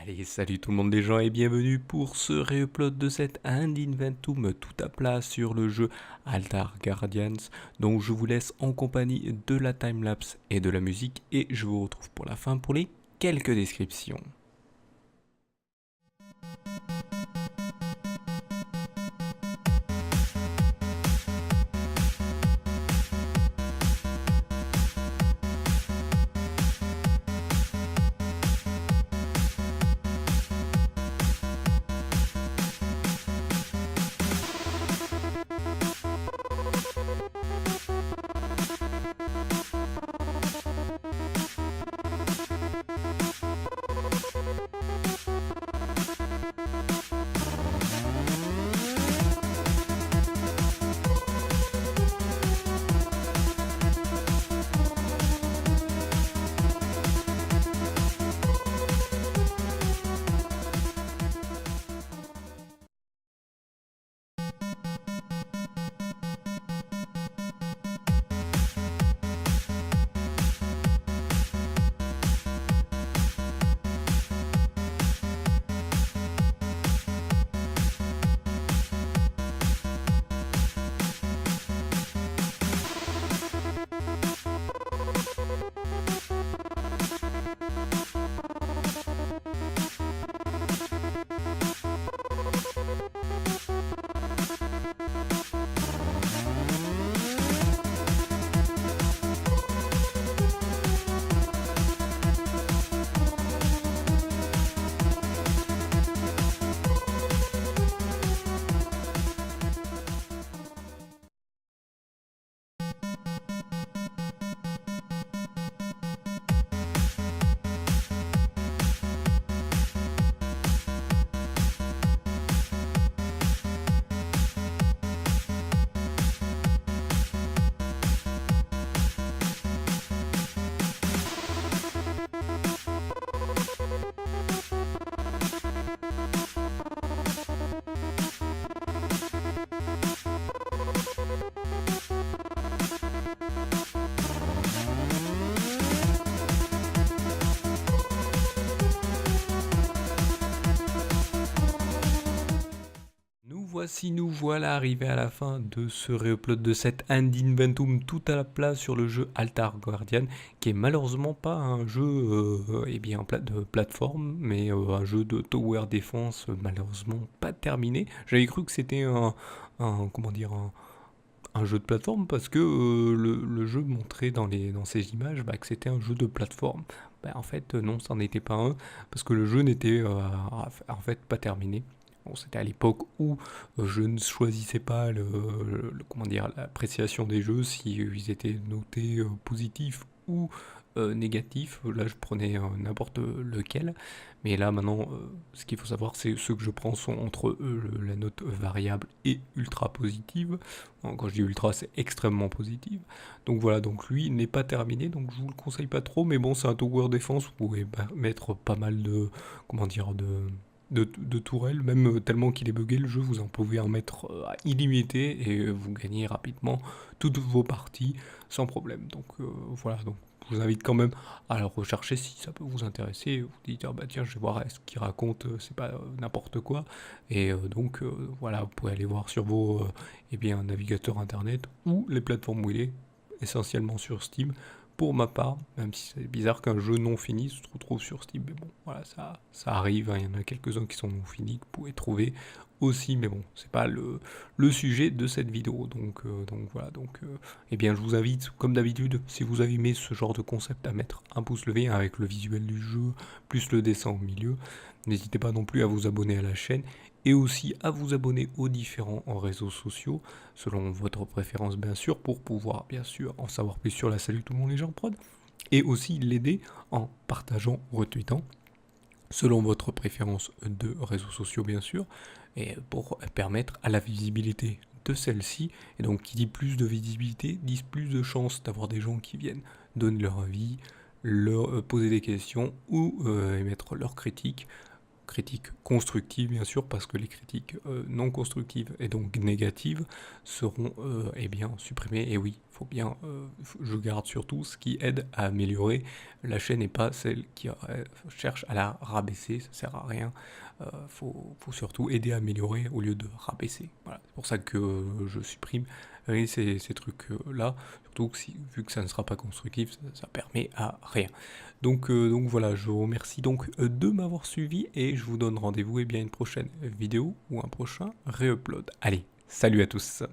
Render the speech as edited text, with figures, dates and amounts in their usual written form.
Allez, salut tout le monde les gens et bienvenue pour ce réupload de cet Ad Inventum tout à plat sur le jeu Altar Guardians. Donc je vous laisse en compagnie de la timelapse et de la musique et je vous retrouve pour la fin pour les quelques descriptions. Nous voilà arrivés à la fin de ce réupload de cet Ad Inventum tout à la plat sur le jeu Altar Guardian, qui est malheureusement pas un jeu de plateforme, mais un jeu de tower defense malheureusement pas terminé. J'avais cru que c'était un jeu de plateforme parce que le jeu montrait dans ces images que c'était un jeu de plateforme. En fait non, ça n'en était pas un parce que le jeu n'était en fait pas terminé. Bon, c'était à l'époque où je ne choisissais pas l'appréciation des jeux, si ils étaient notés positifs ou négatifs. Là, je prenais n'importe lequel. Mais là, maintenant, ce qu'il faut savoir, c'est ceux que je prends sont entre eux la note variable et ultra positive. Quand je dis ultra, c'est extrêmement positive. Donc voilà, donc lui n'est pas terminé, donc je vous le conseille pas trop. Mais bon, c'est un tower defense, vous pouvez mettre pas mal de, de tourelles, même tellement qu'il est buggé le jeu, vous en pouvez en mettre à illimité et vous gagnez rapidement toutes vos parties sans problème. Donc voilà, donc je vous invite quand même à le rechercher si ça peut vous intéresser. Vous dites, ah bah tiens, je vais voir ce qu'il raconte, c'est pas n'importe quoi. Et donc voilà, vous pouvez aller voir sur vos navigateurs internet ou les plateformes où il est, essentiellement sur Steam. Pour ma part, même si c'est bizarre qu'un jeu non fini se retrouve sur Steam, mais bon, voilà, ça arrive, hein, il y en a quelques-uns qui sont non finis, que vous pouvez trouver aussi, mais bon, c'est pas le sujet de cette vidéo, donc voilà, eh bien je vous invite, comme d'habitude, si vous avez aimé ce genre de concept, à mettre un pouce levé hein, avec le visuel du jeu, plus le dessin au milieu, n'hésitez pas non plus à vous abonner à la chaîne, et aussi à vous abonner aux différents réseaux sociaux, selon votre préférence bien sûr, pour pouvoir bien sûr en savoir plus sur la Salut tout le monde les gens prod, et aussi l'aider en partageant ou retweetant, selon votre préférence de réseaux sociaux bien sûr, et pour permettre à la visibilité de celle-ci. Et donc qui dit plus de visibilité, dit plus de chances d'avoir des gens qui viennent donner leur avis, leur poser des questions ou émettre leurs critiques constructives bien sûr, parce que les critiques non constructives et donc négatives seront eh bien supprimées. Et oui, faut bien, je garde surtout ce qui aide à améliorer la chaîne et pas celle qui cherche à la rabaisser, ça sert à rien. Faut surtout aider à améliorer au lieu de rabaisser. Voilà, c'est pour ça que je supprime ces trucs là, surtout que vu que ça ne sera pas constructif, ça permet à rien. Donc voilà, je vous remercie donc de m'avoir suivi et je vous donne rendez-vous et bien une prochaine vidéo ou un prochain re-upload. Allez, salut à tous.